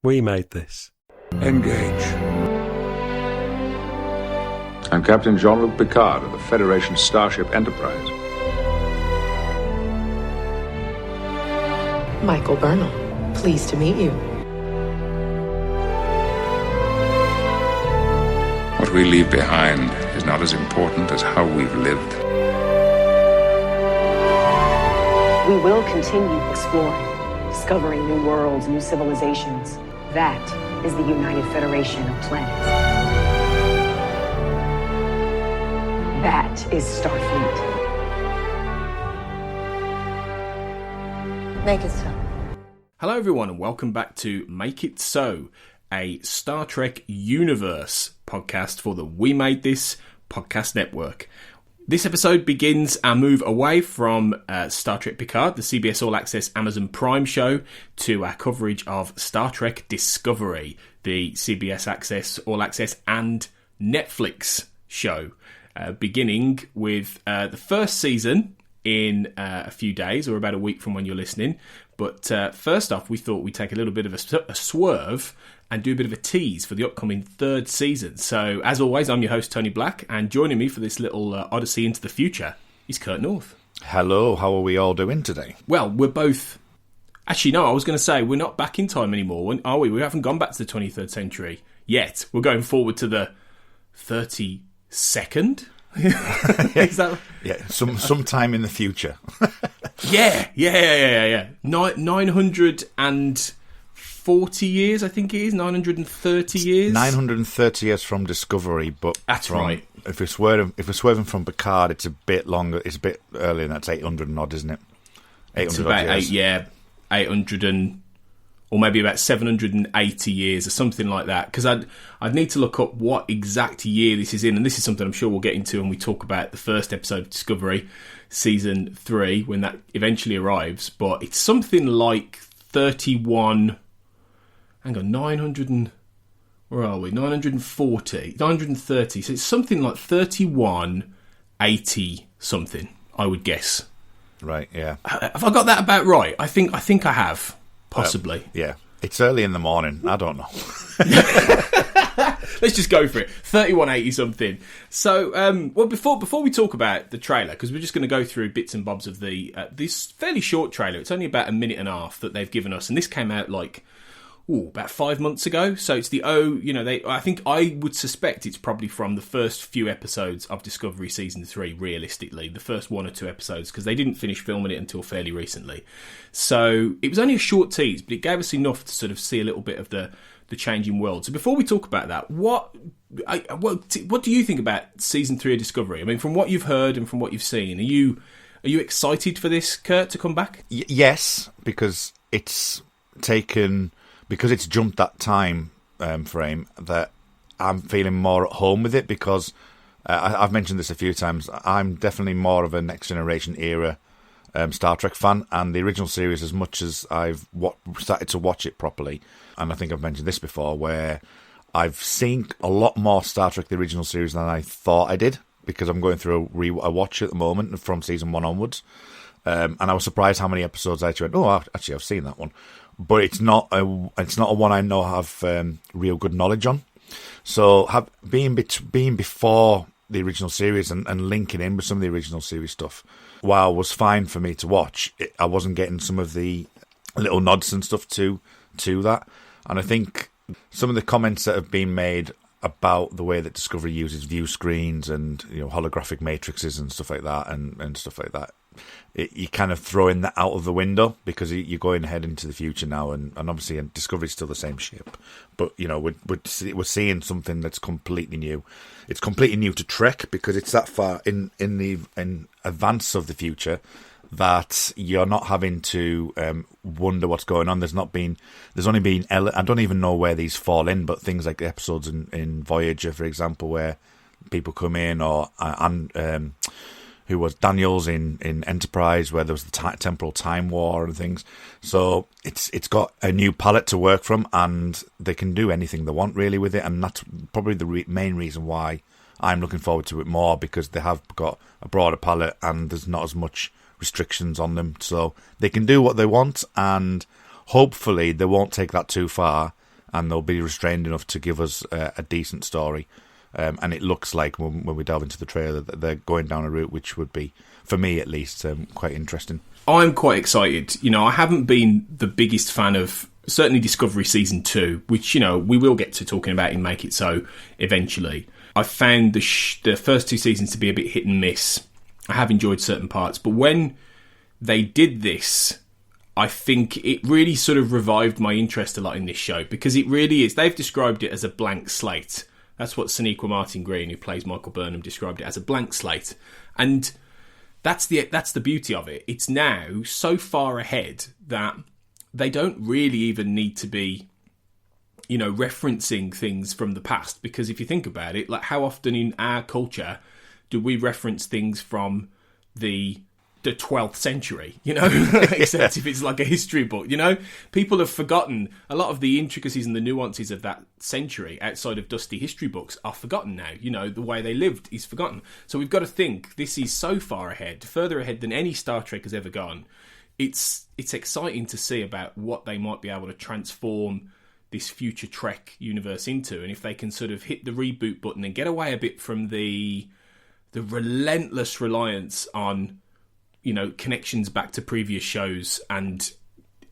We made this. Engage. I'm Captain Jean-Luc Picard of the Federation Starship Enterprise. Michael Burnham, pleased to meet you. What we leave behind is not as important as how we've lived. We will continue exploring, discovering new worlds, new civilizations. That is the United Federation of Planets. That is Starfleet. Make it so. Hello everyone and welcome back to Make It So, a Star Trek Universe podcast for the We Made This podcast network. This episode begins our move away from Star Trek Picard, the CBS All Access Amazon Prime show, to our coverage of Star Trek Discovery, the CBS Access, All Access and Netflix show, beginning with the first season in a few days, or about a week from when you're listening. But first off, we thought we'd take a little bit of a swerve and do a bit of a tease for the upcoming third season. So, as always, I'm your host, Tony Black, and joining me for this little odyssey into the future is Kurt North. Hello, how are we all doing today? Well, we're both... Actually, no, I was going to say, we're not back in time anymore, are we? We haven't gone back to the 23rd century yet. We're going forward to the 32nd? Is that... Yeah, sometime in the future. Yeah. 940 years, I think it is. 930 years. 930 years from Discovery, but that's right. If we're swerving from Picard, it's a bit longer. It's a bit earlier than that. It's 800 and odd, isn't it? 800 it's about years. 800 and... or maybe about 780 years or something like that, because I'd need to look up what exact year this is in, and this is something I'm sure we'll get into when we talk about the first episode of Discovery, Season 3, when that eventually arrives, but it's something like 31... Hang on, 900 and... Where are we? 940. 930. So it's something like 3180 something, I would guess. Right, yeah. Have I got that about right? I think I have. Possibly. Yeah. It's early in the morning. I don't know. Let's just go for it. 3180 something. So, well, before we talk about the trailer, because we're just going to go through bits and bobs of the this fairly short trailer. It's only about a minute and a half that they've given us, and this came out about 5 months ago. So it's I think I would suspect it's probably from the first few episodes of Discovery Season 3, realistically. The first one or two episodes, because they didn't finish filming it until fairly recently. So it was only a short tease, but it gave us enough to sort of see a little bit of the changing world. So before we talk about that, what do you think about Season 3 of Discovery? I mean, from what you've heard and from what you've seen, are you excited for this, Kurt, to come back? Yes, because it's taken... Because it's jumped that time frame, that I'm feeling more at home with it, because I've mentioned this a few times. I'm definitely more of a Next Generation era Star Trek fan, and the original series, as much as I've started to watch it properly, and I think I've mentioned this before, where I've seen a lot more Star Trek the original series than I thought I did, because I'm going through a watch at the moment from season 1 onwards, and I was surprised how many episodes I actually went, actually I've seen that one. But it's not a one I know I have real good knowledge on. So being before the original series and linking in with some of the original series stuff, while was fine for me to watch, I wasn't getting some of the little nods and stuff to that. And I think some of the comments that have been made about the way that Discovery uses view screens and holographic matrices and stuff like that, and stuff like that, you kind of throwing that out of the window, because you're going ahead into the future now, and obviously Discovery's still the same ship, but we're seeing something that's completely new. It's completely new to Trek, because it's that far in advance of the future that you're not having to wonder what's going on. There's only been I don't even know where these fall in, but things like the episodes in Voyager, for example, where people come in, or who was Daniels in Enterprise, where there was the temporal time war and things. So it's got a new palette to work from, and they can do anything they want really with it, and that's probably the main reason why I'm looking forward to it more, because they have got a broader palette and there's not as much restrictions on them, so they can do what they want, and hopefully they won't take that too far and they'll be restrained enough to give us a decent story. And it looks like when we delve into the trailer that they're going down a route which would be, for me at least, quite interesting. I'm quite excited. I haven't been the biggest fan of certainly Discovery Season 2, which, we will get to talking about in Make It So eventually. I found the first 2 seasons to be a bit hit and miss. I have enjoyed certain parts, but when they did this, I think it really sort of revived my interest a lot in this show, because it really is. They've described it as a blank slate. That's what Sonequa Martin-Green, who plays Michael Burnham, described it as, a blank slate. And that's the beauty of it. It's now so far ahead that they don't really even need to be, referencing things from the past. Because if you think about it, like, how often in our culture do we reference things from the 12th century, except if it's like a history book, people have forgotten a lot of the intricacies and the nuances of that century outside of dusty history books are forgotten now. The way they lived is forgotten. So we've got to think this is so far ahead, further ahead than any Star Trek has ever gone. It's exciting to see about what they might be able to transform this future Trek universe into, and if they can sort of hit the reboot button and get away a bit from the relentless reliance on connections back to previous shows and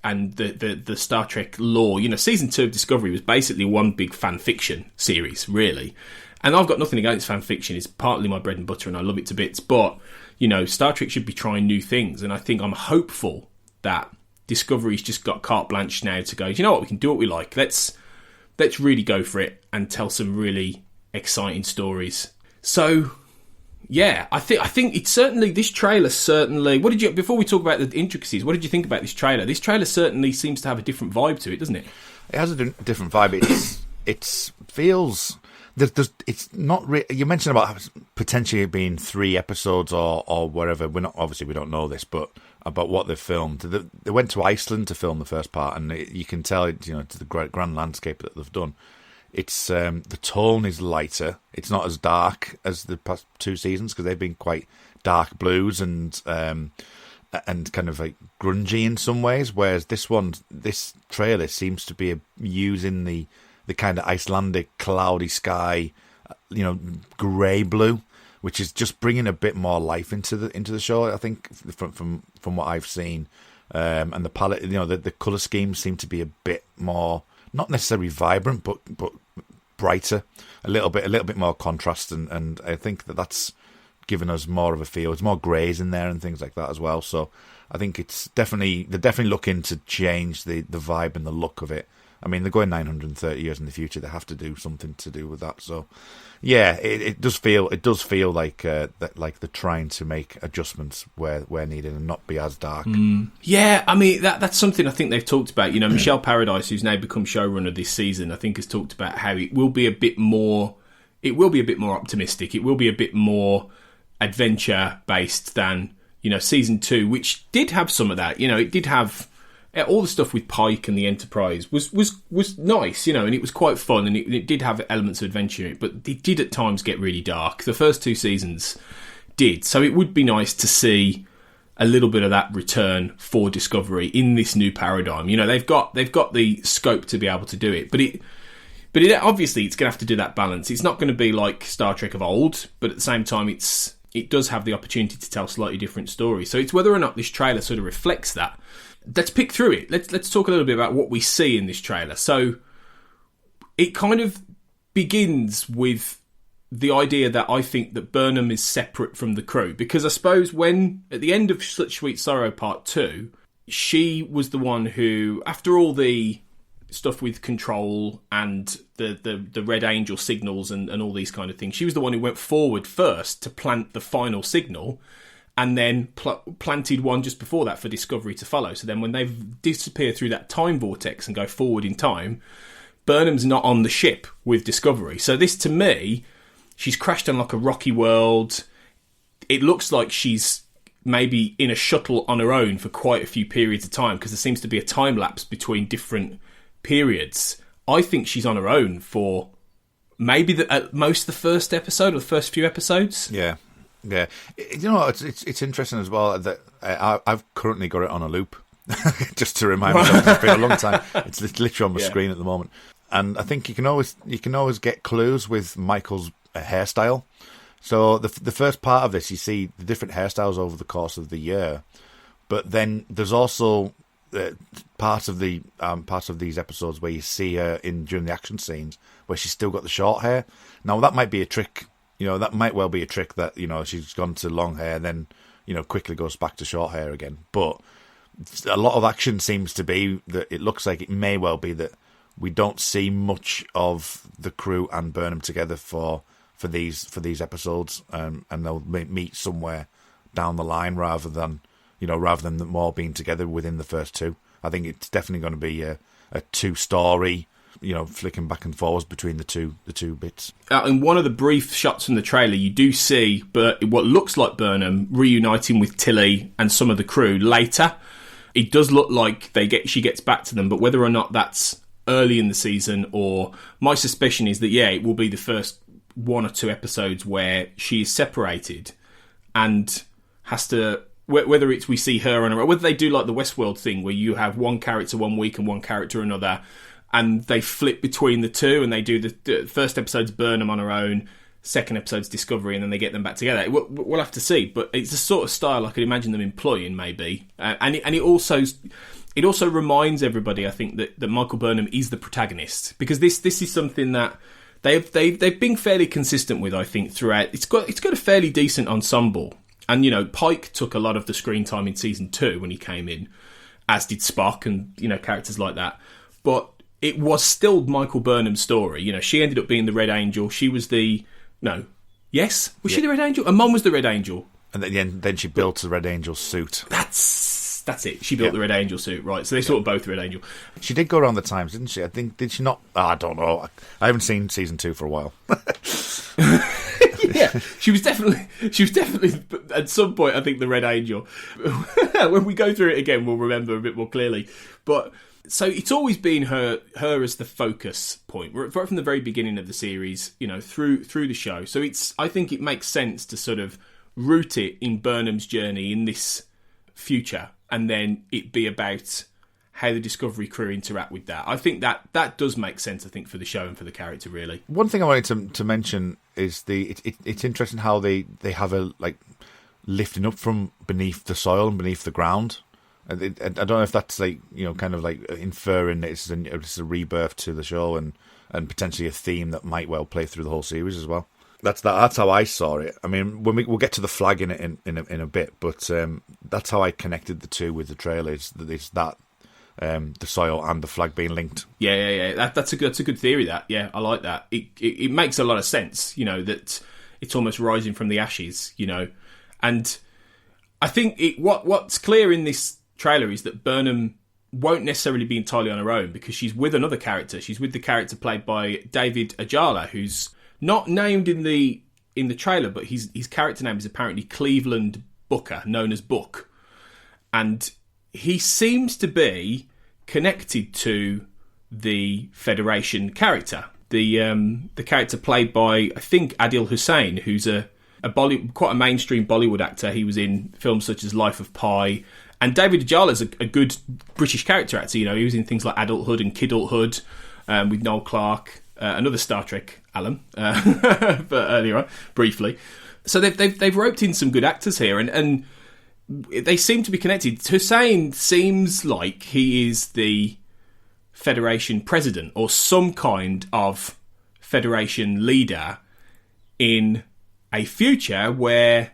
the Star Trek lore. Season 2 of Discovery was basically one big fan fiction series, really. And I've got nothing against fan fiction. It's partly my bread and butter and I love it to bits. But, Star Trek should be trying new things. And I think I'm hopeful that Discovery's just got carte blanche now to go, you know what, we can do what we like. Let's really go for it and tell some really exciting stories. So, yeah, I think it's certainly, this trailer certainly, before we talk about the intricacies, what did you think about this trailer? This trailer certainly seems to have a different vibe to it, doesn't it? It has a different vibe. It feels, it's not you mentioned about potentially being 3 episodes or whatever. We don't know this, but about what they've filmed. They went to Iceland to film the first part, and you can tell, to the grand landscape that they've done. It's the tone is lighter. It's not as dark as the past 2 seasons, because they've been quite dark blues and kind of like grungy in some ways. Whereas this trailer seems to be using the kind of Icelandic cloudy sky, grey blue, which is just bringing a bit more life into the show. I think from what I've seen, and the palette, the color schemes seem to be a bit more, not necessarily vibrant, but brighter, a little bit more contrast, and I think that's given us more of a feel. There's more greys in there and things like that as well. So I think they're definitely looking to change the vibe and the look of it. I mean, they're going 930 years in the future. They have to do something to do with that. So yeah, it does feel like that, like they're trying to make adjustments where needed and not be as dark. Yeah, I mean that's something I think they've talked about. Michelle Paradise, who's now become showrunner this season, I think has talked about how it will be a bit more optimistic. It will be a bit more adventure based than season 2, which did have some of that. It did have all the stuff with Pike and the Enterprise was nice, and it was quite fun, and it did have elements of adventure in it, but it did at times get really dark. The first 2 seasons did, so it would be nice to see a little bit of that return for Discovery in this new paradigm. They've got the scope to be able to do it, but it obviously it's going to have to do that balance. It's not going to be like Star Trek of old, but at the same time it does have the opportunity to tell slightly different stories. So it's whether or not this trailer sort of reflects that. Let's pick through it. Let's talk a little bit about what we see in this trailer. So it kind of begins with the idea that I think that Burnham is separate from the crew, because I suppose when at the end of Such Sweet Sorrow Part 2, she was the one who, after all the stuff with control and the Red Angel signals and all these kind of things, she was the one who went forward first to plant the final signal, and then planted one just before that for Discovery to follow. So then when they disappear through that time vortex and go forward in time, Burnham's not on the ship with Discovery. So this, to me, she's crashed on like a rocky world. It looks like she's maybe in a shuttle on her own for quite a few periods of time, because there seems to be a time lapse between different periods. I think she's on her own for maybe at most the first episode or the first few episodes. Yeah. It's interesting as well that I've currently got it on a loop, just to remind myself. It's been a long time. It's literally on my screen at the moment. and I think you can always get clues with Michael's hairstyle. So the first part of this, you see the different hairstyles over the course of the year, but then there's also parts of these episodes where you see her during the action scenes where she's still got the short hair. Now that might be a trick, that might well be a trick that she's gone to long hair, then quickly goes back to short hair again. But a lot of action seems to be that it looks like it may well be that we don't see much of the crew and Burnham together for these episodes, and they'll meet somewhere down the line rather than them all being together within the first two. I think it's definitely going to be a two-story, flicking back and forwards between the two bits. In one of the brief shots from the trailer, you do see what looks like Burnham reuniting with Tilly and some of the crew later. It does look like she gets back to them, but whether or not that's early in the season, or my suspicion is that it will be the first one or two episodes where she is separated and has to, whether it's we see her on her, whether they do like the Westworld thing where you have one character one week and one character another, and they flip between the two, and they do the first episode's Burnham on her own, second episode's Discovery, and then they get them back together. We'll have to see, but it's the sort of style I could imagine them employing, maybe. And it also reminds everybody, I think, that Michael Burnham is the protagonist, because this is something that they've been fairly consistent with, I think, throughout. It's got a fairly decent ensemble, and Pike took a lot of the screen time in season 2 when he came in, as did Spock and characters like that. But it was still Michael Burnham's story. She ended up being the Red Angel. She was the she the Red Angel? Her mum was the Red Angel, and then she built the Red Angel suit. That's it. She built the Red Angel suit, right? So they sort of both Red Angel. She did go around the Times, didn't she? I think, did she not? I don't know. I haven't seen season 2 for a while. Yeah, she was definitely at some point, I think, the Red Angel. When we go through it again, we'll remember a bit more clearly. But so it's always been her as the focus point, right from the very beginning of the series, through the show. So I think it makes sense to sort of root it in Burnham's journey in this future, and then it be about how the Discovery crew interact with that. I think that does make sense, I think, for the show and for the character, really. One thing I wanted to mention is it's interesting how they have a lifting up from beneath the soil and beneath the ground. I don't know if that's kind of inferring that it's a rebirth to the show and potentially a theme that might well play through the whole series as well. That's how I saw it. I mean, we'll get to the flag in a bit, but that's how I connected the two with the trailer. Is that the soil and the flag being linked? Yeah. That's a good theory. That I like that. It makes a lot of sense. That it's almost rising from the ashes. And I think what's clear in this trailer is that Burnham won't necessarily be entirely on her own, because she's with another character. She's with the character played by David Ajala, who's not named in the trailer, but his character name is apparently Cleveland Booker, known as Book. And he seems to be connected to the Federation character. The character played by, I think, Adil Hussain, who's quite a mainstream Bollywood actor. He was in films such as Life of Pi. And David Ajala is a good British character actor. He was in things like Adulthood and Kidulthood with Noel Clarke. Another Star Trek alum, but earlier on, briefly. So they've roped in some good actors here, and they seem to be connected. Hussain seems like he is the Federation president or some kind of Federation leader in a future where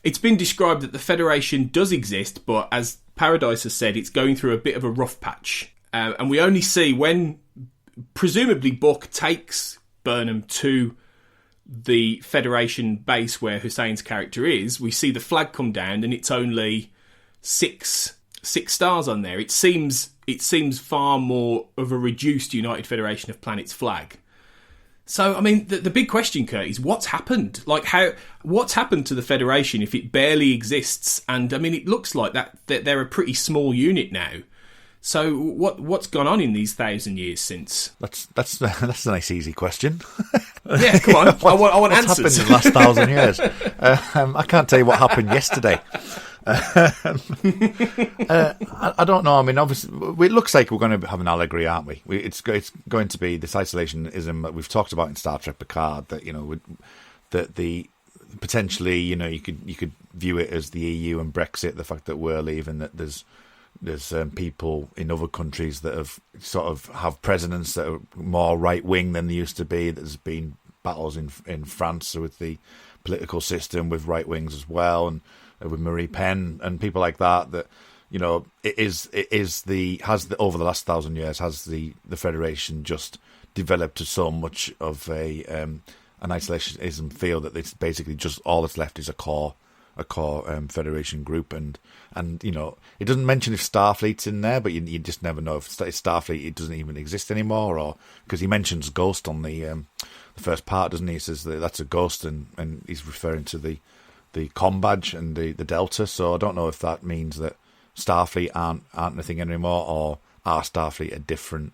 it's been described that the Federation does exist, but as Paradise has said, it's going through a bit of a rough patch. And we only see when presumably Book takes Burnham to the Federation base where Hussain's character is, we see the flag come down and it's only six stars on there. It seems far more of a reduced United Federation of Planets flag. So, I mean, the big question, Kurt, is what's happened? What's happened to the Federation if it barely exists? And, I mean, it looks like that they're a pretty small unit now. So what's gone on in these 1,000 years since? That's a nice easy question. Yeah, come on. I want answers. What's happened in the last 1,000 years? I can't tell you what happened yesterday. I don't know. I mean, obviously, it looks like we're going to have an allegory, aren't we? It's going to be this isolationism that we've talked about in Star Trek Picard. That that the potentially, you could view it as the EU and Brexit. The fact that we're leaving, that there's people in other countries that have presidents that are more right wing than they used to be. There's been battles in France with the political system with right wings as well, and with Marie Pen and people like that. That over the last 1,000 years has the Federation just developed to so much of an isolationism feel that it's basically just all that's left is a core Federation group, and it doesn't mention if Starfleet's in there, but you just never know if Starfleet it doesn't even exist anymore, or because he mentions Ghost on the first part, doesn't he? He says that's a ghost, and he's referring to the comm badge and the Delta. So I don't know if that means that Starfleet aren't a thing anymore, or are Starfleet a different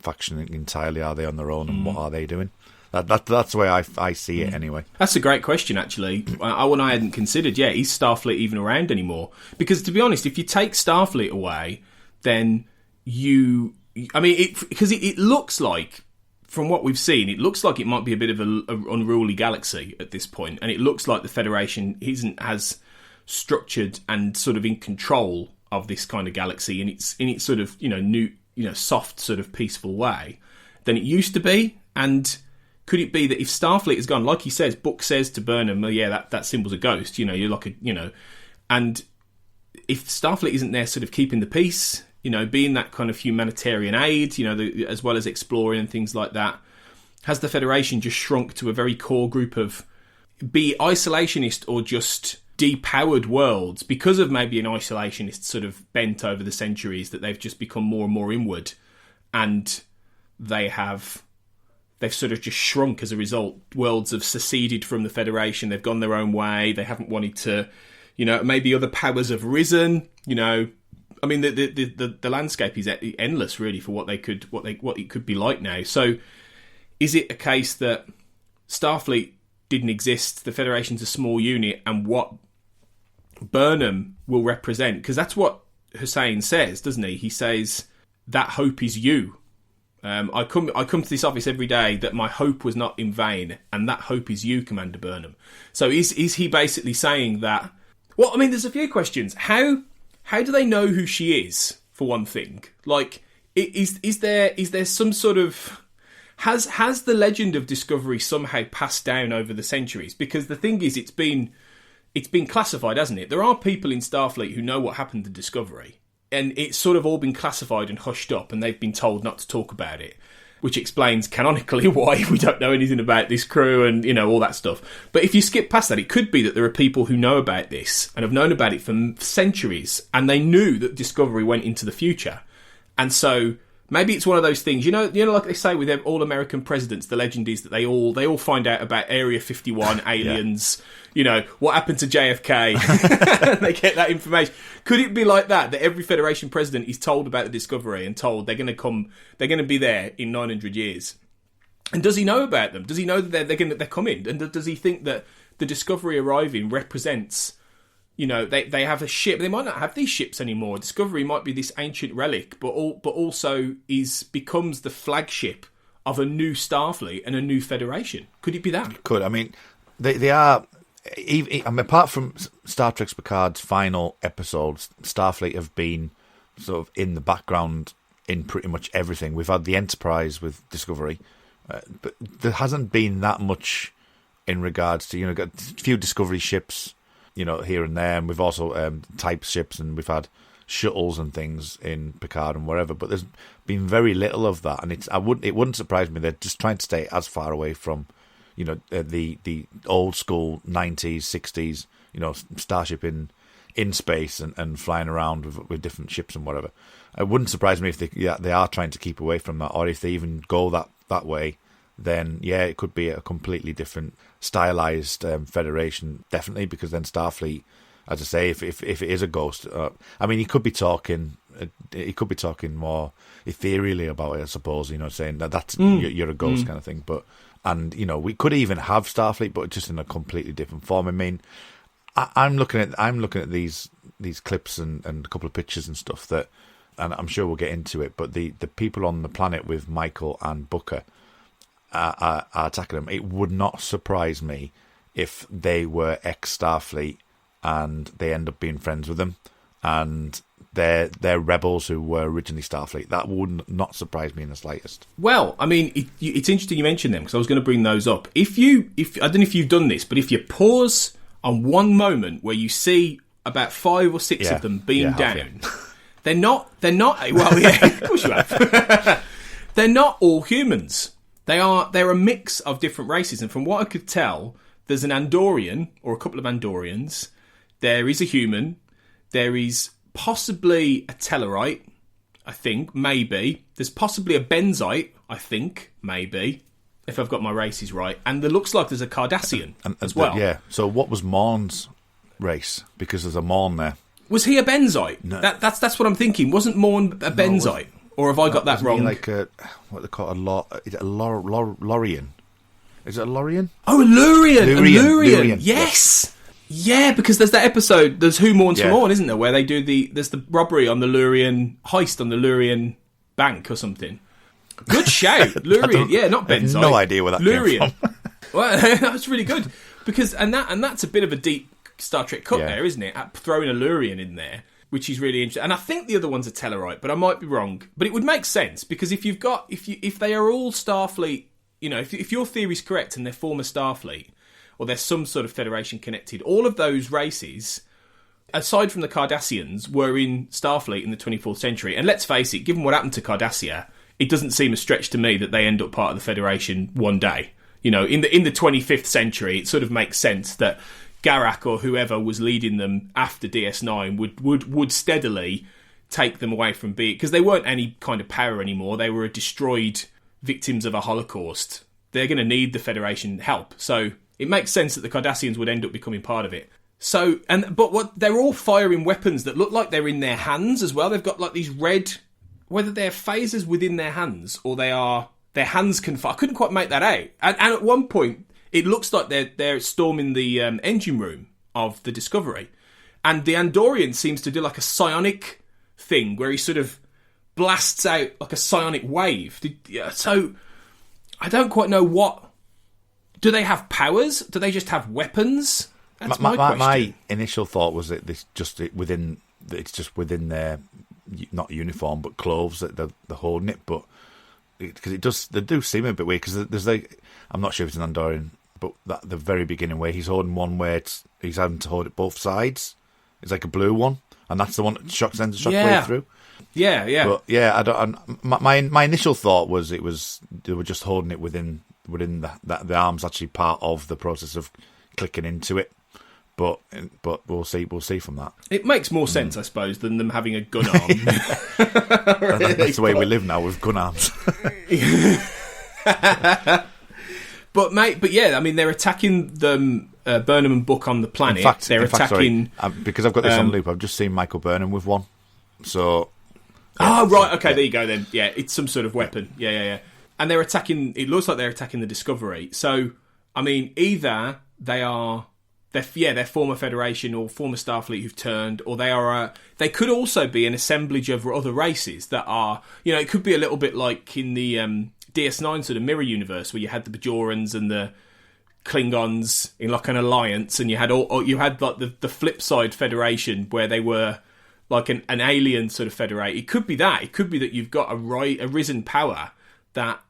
faction entirely? Are they on their own, and what are they doing? That's the way I see it anyway. That's a great question, actually. One I hadn't considered. Yeah, is Starfleet even around anymore? Because to be honest, if you take Starfleet away, then it looks like, from what we've seen, it looks like it might be a bit of an unruly galaxy at this point, and it looks like the Federation isn't as structured and sort of in control of this kind of galaxy in its sort of new soft sort of peaceful way than it used to be. And could it be that if Starfleet is gone, like he says, Book says to Burnham, well, yeah, that symbol's a ghost, you're like and if Starfleet isn't there sort of keeping the peace, being that kind of humanitarian aid, as well as exploring and things like that, has the Federation just shrunk to a very core group of be isolationist or just depowered worlds because of maybe an isolationist sort of bent over the centuries, that they've just become more and more inward, and they've sort of just shrunk as a result. Worlds have seceded from the Federation. They've gone their own way. They haven't wanted to, maybe other powers have risen. I mean, the landscape is endless, really, for what it could be like now. So, is it a case that Starfleet didn't exist? The Federation's a small unit, and what Burnham will represent, because that's what Hussein says, doesn't he? He says that hope is you. I come to this office every day that my hope was not in vain, and that hope is you, Commander Burnham. So is he basically saying that? Well, I mean, there's a few questions. How do they know who she is, for one thing? Like, is there some sort of has the legend of Discovery somehow passed down over the centuries? Because the thing is, it's been classified, hasn't it? There are people in Starfleet who know what happened to Discovery, and it's sort of all been classified and hushed up, and they've been told not to talk about it, which explains canonically why we don't know anything about this crew and, all that stuff. But if you skip past that, it could be that there are people who know about this and have known about it for centuries, and they knew that Discovery went into the future. And so maybe it's one of those things, like they say with all American presidents, the legend is that they all find out about Area 51, aliens, what happened to JFK. They get that information. Could it be like that every Federation president is told about the Discovery and told they're going to be there in 900 years? And does he know about them? Does he know that they're coming? And does he think that the Discovery arriving represents, they have a ship? They might not have these ships anymore. Discovery might be this ancient relic, but also becomes the flagship of a new Starfleet and a new Federation. Could it be that? It could. I mean, they are. Apart from Star Trek Picard's final episodes, Starfleet have been sort of in the background in pretty much everything. We've had the Enterprise with Discovery, but there hasn't been that much in regards to got a few Discovery ships, here and there, and we've also type ships, and we've had shuttles and things in Picard and wherever. But there's been very little of that, and it wouldn't surprise me they're just trying to stay as far away from the old school 90s, 60s, starship in space and flying around with different ships and whatever. It wouldn't surprise me if they are trying to keep away from that, or if they even go that way, then it could be a completely different stylized Federation, definitely, because then Starfleet, as I say, if it is a ghost, he could be talking more ethereally about it, I suppose, saying that's you're a ghost kind of thing, but. And, we could even have Starfleet, but just in a completely different form. I mean, I'm looking at these clips and a couple of pictures and stuff that, and I'm sure we'll get into it. But the people on the planet with Michael and Booker are attacking them. It would not surprise me if they were ex-Starfleet and they end up being friends with them, and they're rebels who were originally Starfleet. That would not surprise me in the slightest. Well, I mean, it's interesting you mentioned them, because I was going to bring those up. If I don't know if you've done this, but if you pause on one moment where you see about 5 or 6 of them being down, they're not. Well, yeah, of course you have. They're not all humans. They're a mix of different races, and from what I could tell, there's an Andorian or a couple of Andorians. There is a human. There is possibly a Tellarite, I think, maybe. There's possibly a Benzite, I think, maybe, if I've got my races right. And there looks like there's a Cardassian as well. Yeah, so what was Morn's race? Because there's a Morn there. Was he a Benzite? No. That's what I'm thinking. Wasn't Morn a Benzite? Or have I got that wrong? Like what they call is it a Lorian? Is it a Lorian? Oh, a Lurian. Lurian. Yes. Yeah, because there's that episode, there's Who Mourns for Morn, isn't there, where they do there's the robbery on the Lurian, heist on the Lurian bank or something. Good shout. Lurian, yeah, not Benzite. I have no idea where that came from. Well, that's really good. Because, and that's a bit of a deep Star Trek cut there, isn't it? Throwing a Lurian in there, which is really interesting. And I think the other one's a Tellarite, but I might be wrong. But it would make sense, because if they are all Starfleet, you know, if your theory's correct and they're former Starfleet, or there's some sort of Federation connected, all of those races, aside from the Cardassians, were in Starfleet in the 24th century. And let's face it, given what happened to Cardassia, it doesn't seem a stretch to me that they end up part of the Federation one day. You know, in the 25th century, it sort of makes sense that Garak or whoever was leading them after DS9 would steadily take them away from being, because they weren't any kind of power anymore. They were destroyed victims of a Holocaust. They're going to need the Federation help. So it makes sense that the Cardassians would end up becoming part of it. So, they're all firing weapons that look like they're in their hands as well. They've got like these red, whether they're phasers within their hands or their hands can fire. I couldn't quite make that out. And at one point, it looks like they're storming the engine room of the Discovery, and the Andorian seems to do like a psionic thing where he sort of blasts out like a psionic wave. So I don't quite know what. Do they have powers? Do they just have weapons? That's my question. My initial thought was that it's just within their not uniform but clothes that they're holding it, but because they do seem a bit weird, because there's like, I'm not sure if it's an Andorian, but at the very beginning where he's holding one where he's having to hold it both sides, it's like a blue one, and that's the one that sends the shockwave through. Yeah. But yeah, I don't. My initial thought was they were just holding it within the arm's actually part of the process of clicking into it. But we'll see from that. It makes more sense, I suppose, than them having a gun arm. That's the way we live now, with gun arms. But yeah, I mean, they're attacking them, Burnham and Book on the planet. In fact, because I've got this on loop, I've just seen Michael Burnham with one. So. Yeah, right. Okay, there you go. Then, yeah, it's some sort of weapon. Yeah. And they're attacking. It looks like they're attacking the Discovery. So, I mean, either they're former Federation or former Starfleet who've turned, or they could also be an assemblage of other races that are, you know, it could be a little bit like in the DS9 sort of mirror universe where you had the Bajorans and the Klingons in like an alliance, and you had like the flip side Federation where they were like an alien sort of federate. It could be that. It could be that you've got a risen power that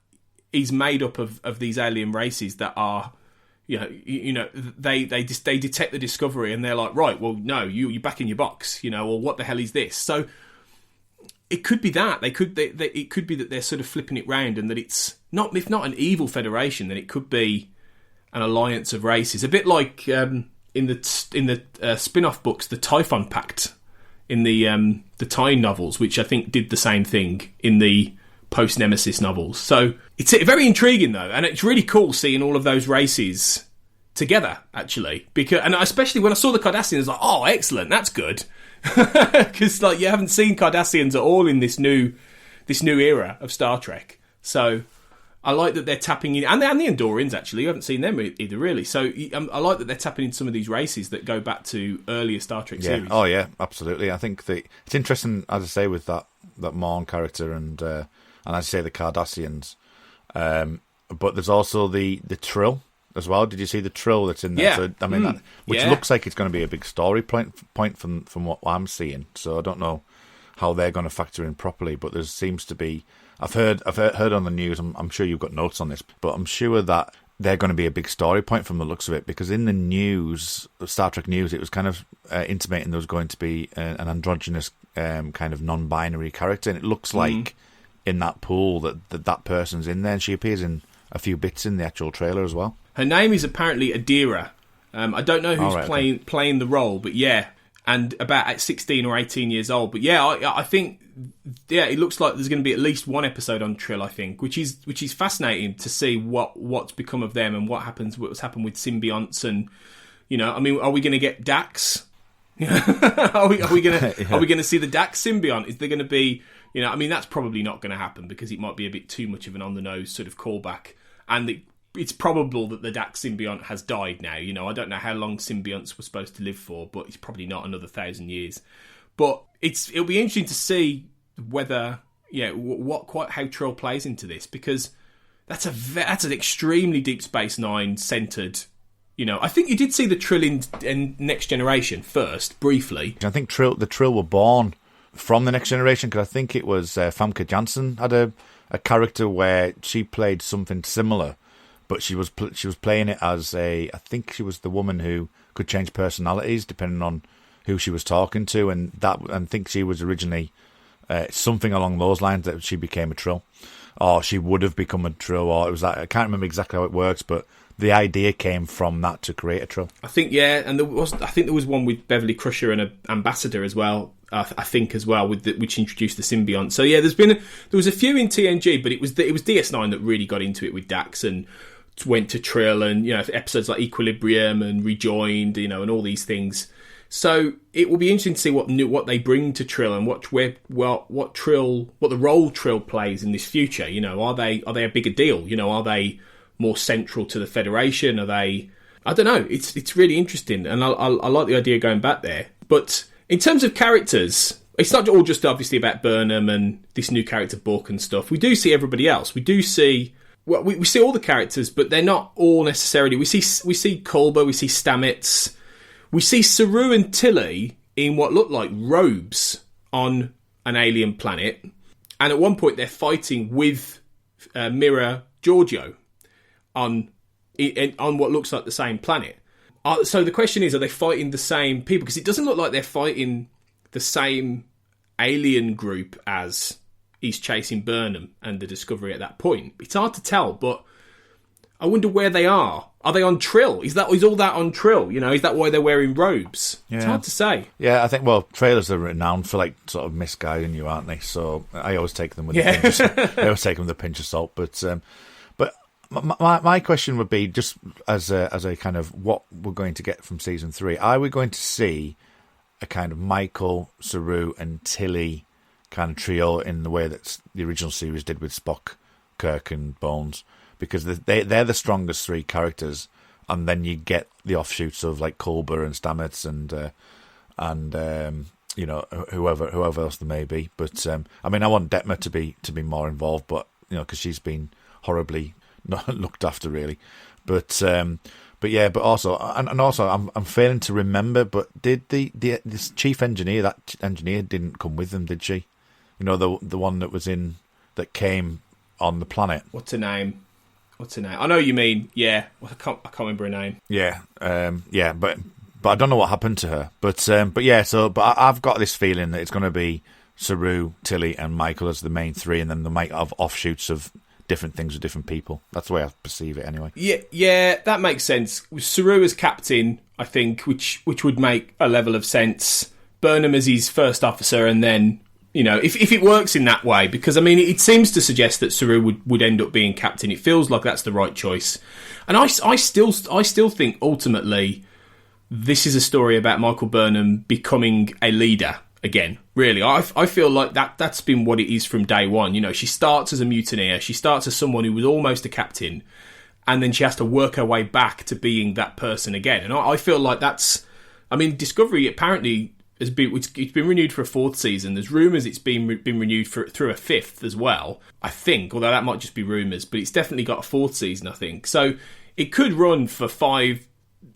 is made up of these alien races that are, you know, they detect the Discovery and they're like, right, well, no, you're back in your box, you know, or what the hell is this? So it could be that it could be that they're sort of flipping it round, and that it's not, if not an evil federation, then it could be an alliance of races, a bit like in the spin-off books, the Typhon Pact in the Tyne novels, which I think did the same thing in the post-Nemesis novels. So it's very intriguing, though, and it's really cool seeing all of those races together, actually. And especially when I saw the Cardassians, I was like, oh, excellent, that's good. Because like you haven't seen Cardassians at all in this new era of Star Trek. So I like that they're tapping in, and the Andorians, actually. You haven't seen them either, really. So I like that they're tapping in some of these races that go back to earlier Star Trek series. Oh, yeah, absolutely. I think it's interesting, as I say, with that Morn character and as I say, the Cardassians. But there's also the Trill as well. Did you see the Trill that's in there? Yeah. So, I mean, which looks like it's going to be a big story point from what I'm seeing. So I don't know how they're going to factor in properly, but there seems to be... I've heard on the news, I'm sure you've got notes on this, but I'm sure that they're going to be a big story point from the looks of it, because in the news, Star Trek news, it was kind of intimating there was going to be an androgynous kind of non-binary character, and it looks like in that pool that person's in there, and she appears in a few bits in the actual trailer as well. Her name is apparently Adira. I don't know who's playing the role, but yeah, and about 16 or 18 years old. But yeah, I think it looks like there's going to be at least one episode on Trill, I think, which is fascinating to see what's become of them and what's happened with symbionts, and I mean, are we going to get Dax? are we going to see the Dax symbiont? Is there going to be I mean, that's probably not going to happen because it might be a bit too much of an on the nose sort of callback, and it's probable that the Dax symbiont has died now. I don't know how long symbionts were supposed to live for, but it's probably not another 1,000 years. But it'll be interesting to see whether how Trill plays into this, because that's an extremely Deep Space Nine centered. I think you did see the Trill in Next Generation first, briefly. I think the Trill were born from the Next Generation, because I think it was Famke Janssen had a character where she played something similar, but she was playing it as I think she was the woman who could change personalities depending on who she was talking to, and I think she was originally something along those lines, that she became a Trill, or she would have become a Trill, or it was that, I can't remember exactly how it works, but the idea came from that to create a Trill. I think, yeah, and I think there was one with Beverly Crusher and an ambassador as well. I think as well, which introduced the symbiont. So yeah, there was a few in TNG, but it was DS9 that really got into it with Dax and went to Trill, and episodes like Equilibrium and Rejoined, and all these things. So it will be interesting to see what they bring to Trill, and what the role Trill plays in this future. Are they a bigger deal? Are they more central to the Federation? Are they? I don't know. It's really interesting, and I like the idea going back there. But in terms of characters, it's not all just obviously about Burnham and this new character book and stuff. We do see everybody else. We do see. Well, we see all the characters, but they're not all necessarily. We see Culber, we see Stamets, we see Saru and Tilly in what look like robes on an alien planet, and at one point they're fighting with Mira Giorgio on what looks like the same planet. So the question is, are they fighting the same people? Because it doesn't look like they're fighting the same alien group as he's chasing Burnham and the Discovery at that point. It's hard to tell, but I wonder where they are. Are they on Trill? Is all that on Trill? Is that why they're wearing robes? Yeah. It's hard to say. Yeah, I think, trailers are renowned for sort of misguiding you, aren't they? So I always take them with a pinch of salt. But my question would be, just as a kind of what we're going to get from season 3. Are we going to see a kind of Michael, Saru, and Tilly kind of trio in the way that the original series did with Spock, Kirk, and Bones? Because they're the strongest 3 characters, and then you get the offshoots of like Culber and Stamets and whoever else there may be. But I mean, I want Detmer to be more involved, but because she's been horribly not looked after, really. But also I'm failing to remember. But did this chief engineer, that engineer didn't come with them, did she? The one that came on the planet. What's her name? I know you mean. Yeah, I can't remember her name. Yeah, but I don't know what happened to her. But I've got this feeling that it's going to be Saru, Tilly, and Michael as the main 3, and then they might have offshoots of different things with different people. That's the way I perceive it, anyway. Yeah, that makes sense. Saru as captain, I think, which would make a level of sense. Burnham as his first officer, and then if it works in that way, because I mean, it seems to suggest that Saru would end up being captain. It feels like that's the right choice, and I still think ultimately this is a story about Michael Burnham becoming a leader. again, really. I feel like that's been what it is from day one. You know, she starts as a mutineer. She starts as someone who was almost a captain, and then she has to work her way back to being that person again. And I feel like that's... I mean, Discovery apparently it's been renewed for a 4th season. There's rumours it's been renewed through a 5th as well, I think, although that might just be rumours, but it's definitely got a 4th season, I think. So it could run for 5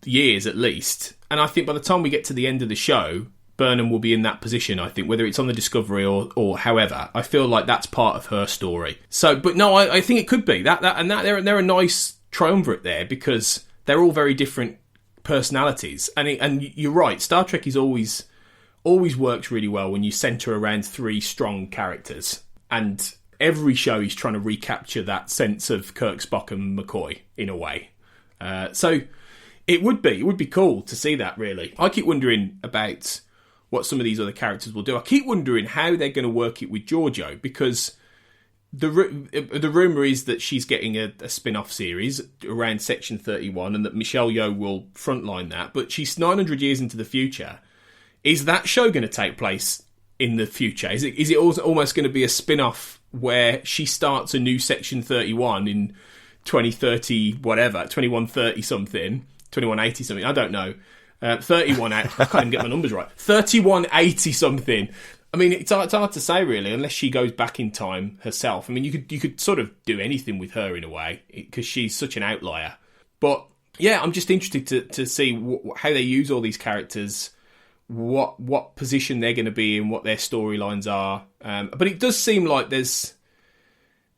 years at least. And I think by the time we get to the end of the show, Burnham will be in that position, I think, whether it's on the Discovery or however. I feel like that's part of her story. So, but no, I think it could be. They're a nice triumvirate there, because they're all very different personalities. And you're right, Star Trek is always works really well when you centre around 3 strong characters. And every show is trying to recapture that sense of Kirk, Spock and McCoy, in a way. So it would be cool to see that, really. I keep wondering about what some of these other characters will do. I keep wondering how they're going to work it with Giorgio, because the rumour is that she's getting a spin-off series around Section 31 and that Michelle Yeoh will frontline that. But she's 900 years into the future. Is that show going to take place in the future? Is it almost going to be a spin-off where she starts a new Section 31 in 2030, whatever, 2130 something, 2180 something, I don't know. 31, I can't even get my numbers right. 3180 something. I mean, it's hard to say, really, unless she goes back in time herself. I mean, you could sort of do anything with her in a way, because she's such an outlier. But yeah, I'm just interested to see how they use all these characters, what position they're going to be in, what their storylines are. But it does seem like there's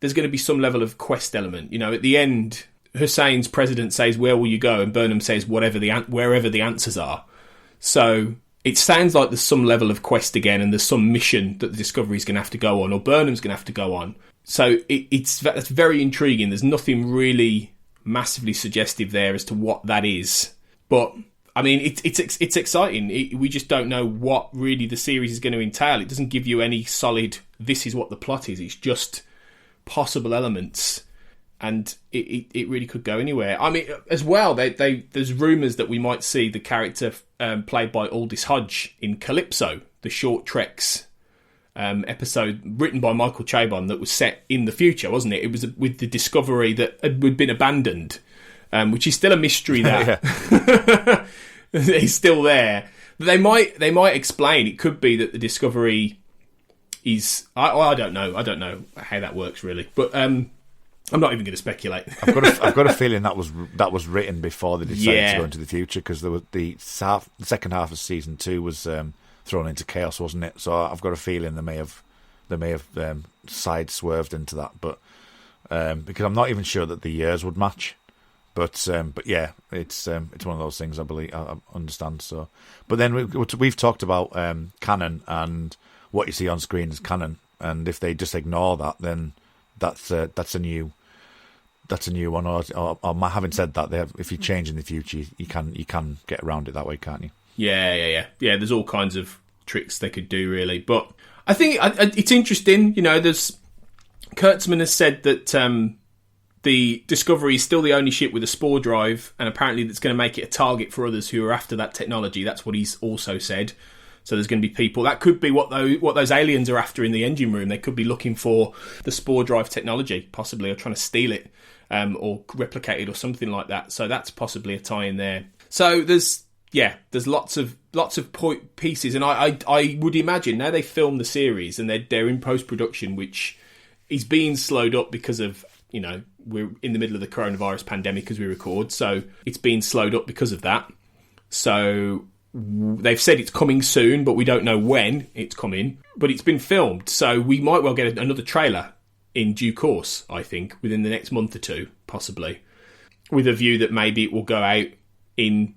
going to be some level of quest element. You know, at the end, Hussein's president says, "Where will you go?" and Burnham says, wherever the answers are. So it sounds like there's some level of quest again, and there's some mission that the Discovery's going to have to go on, or Burnham's going to have to go on. So that's very intriguing. There's nothing really massively suggestive there as to what that is. But I mean, it's exciting. We just don't know what really the series is going to entail. It doesn't give you any solid, this is what the plot is. It's just possible elements. And it really could go anywhere. I mean, as well, there's rumours that we might see the character played by Aldous Hodge in Calypso, the Short Treks episode written by Michael Chabon that was set in the future, wasn't it? It was with the discovery that had been abandoned, which is still a mystery that he's still there. But they might explain. It could be that the discovery is... I don't know. I don't know how that works, really. But... I'm not even going to speculate. I've got a feeling that was written before they decided to go into the future, because there was the second half of season 2 was thrown into chaos, wasn't it? So I've got a feeling they may have side swerved into that, but because I'm not even sure that the years would match. But yeah, it's one of those things. I believe I understand. So, but then we've talked about canon and what you see on screen is canon, and if they just ignore that, then that's a new one. Or having said that, if you change in the future, you can get around it that way, can't you? Yeah. There's all kinds of tricks they could do, really. But I think it's interesting. You know, there's Kurtzman has said that the Discovery is still the only ship with a spore drive, and apparently that's going to make it a target for others who are after that technology. That's what he's also said. So there's going to be people... That could be what those aliens are after in the engine room. They could be looking for the spore drive technology, possibly, or trying to steal it or replicate it or something like that. So that's possibly a tie-in there. So there's lots of pieces. And I would imagine now they film the series and they're in post-production, which is being slowed up because of, you know, we're in the middle of the coronavirus pandemic as we record. So it's being slowed up because of that. So... They've said it's coming soon, but we don't know when it's coming. But it's been filmed, so we might well get another trailer in due course, I think, within the next month or two, possibly. With a view that maybe it will go out in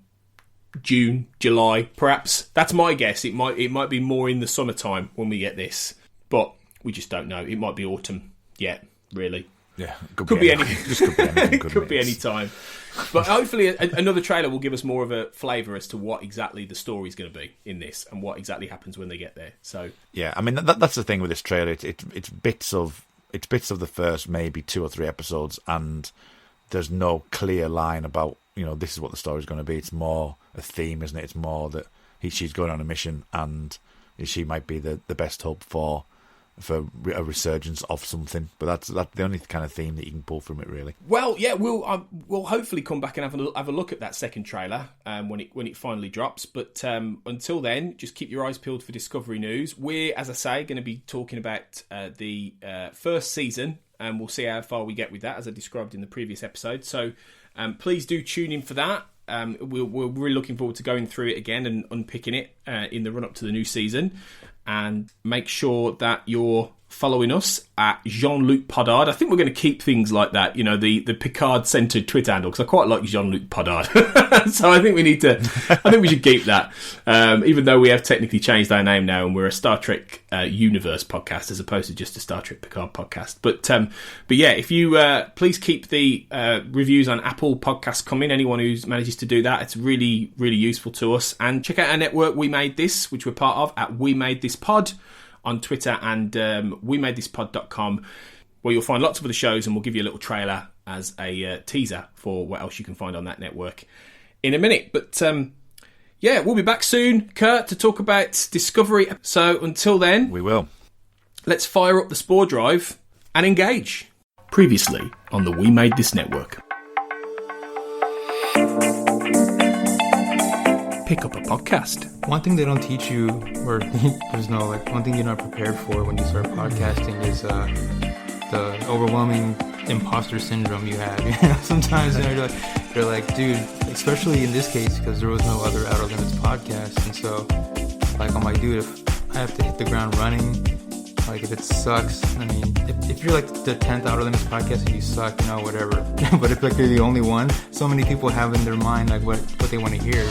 June, July, perhaps. That's my guess. It might be more in the summertime when we get this. But we just don't know. It might be autumn yet, really. Yeah, could be any. Just could be anything. Could be any time. But hopefully another trailer will give us more of a flavour as to what exactly the story's going to be in this and what exactly happens when they get there. So yeah, I mean that's the thing with this trailer. It's bits of the first maybe 2 or 3 episodes, and there's no clear line about, you know, this is what the story's going to be. It's more a theme, isn't it? It's more that she's going on a mission and she might be the best hope for a resurgence of something. But that's the only kind of theme that you can pull from it, really. Well, yeah, we'll hopefully come back and have a look at that second trailer when it finally drops. But until then, just keep your eyes peeled for Discovery news. We're, as I say, going to be talking about the first season, and we'll see how far we get with that, as I described in the previous episode. So please do tune in for that. We're really looking forward to going through it again and unpicking it in the run-up to the new season. And make sure that you're following us at Jean-Luc Podard. I think we're going to keep things like that, the Picard-centred Twitter handle, because I quite like Jean-Luc Podard. So I think we should keep that, even though we have technically changed our name now and we're a Star Trek universe podcast as opposed to just a Star Trek Picard podcast. But yeah, if you please keep the reviews on Apple Podcasts coming. Anyone who manages to do that, it's really, really useful to us. And check out our network, We Made This, which we're part of, at We Made This Pod on Twitter, and WeMadeThisPod.com, where you'll find lots of other shows, and we'll give you a little trailer as a teaser for what else you can find on that network in a minute. But yeah, we'll be back soon, Kurt, to talk about Discovery. So until then, we will. Let's fire up the Spore Drive and engage. Previously on the We Made This network. Pick up a podcast. One thing they don't teach you, or there's no, one thing you're not prepared for when you start podcasting is the overwhelming imposter syndrome you have. Sometimes you're like, dude, especially in this case, because there was no other Outer Limits podcast. And so, I'm like, dude, if I have to hit the ground running, if it sucks, I mean, if you're the 10th Outer Limits podcast and you suck, whatever. But if you're the only one, so many people have in their mind what they want to hear.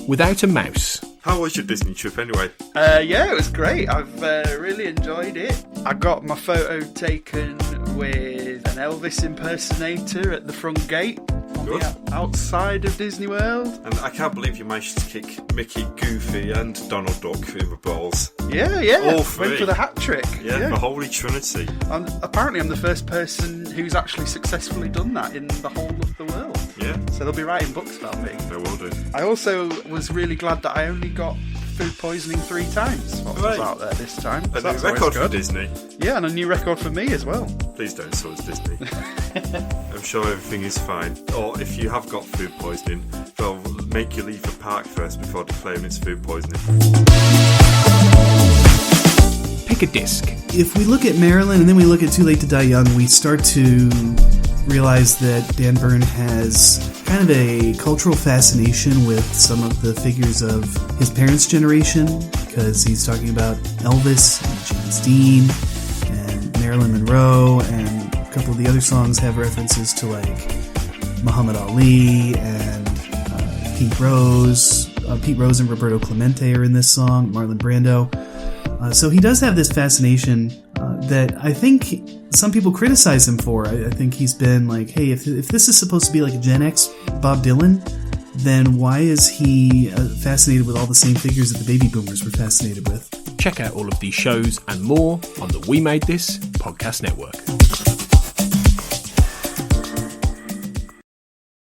Without a mouse. How was your Disney trip anyway? Yeah, it was great. I've really enjoyed it. I got my photo taken with an Elvis impersonator at the front gate on the outside of Disney World. And I can't believe you managed to kick Mickey, Goofy and Donald Duck in the balls. Yeah. All three. Went for the hat trick. Yeah, the Holy Trinity. Apparently I'm the first person who's actually successfully done that in the whole of the world. Yeah. So they'll be writing books about me. They will do. I also was really glad that I only got food poisoning 3 times while I was out there this time. A new record for Disney. Yeah, and a new record for me as well. Please don't sue us, Disney. I'm sure everything is fine. Or if you have got food poisoning, they'll make you leave the park first before declaring it's food poisoning. Pick a disc. If we look at Marilyn and then we look at Too Late to Die Young, we start to realize that Dan Byrne has kind of a cultural fascination with some of the figures of his parents' generation, because he's talking about Elvis and James Dean and Marilyn Monroe, and a couple of the other songs have references to Muhammad Ali and Pete Rose. Pete Rose and Roberto Clemente are in this song, Marlon Brando. So he does have this fascination that I think some people criticize him for. I think he's been hey, if this is supposed to be a Gen X Bob Dylan, then why is he fascinated with all the same figures that the baby boomers were fascinated with? Check out all of these shows and more on the We Made This podcast network.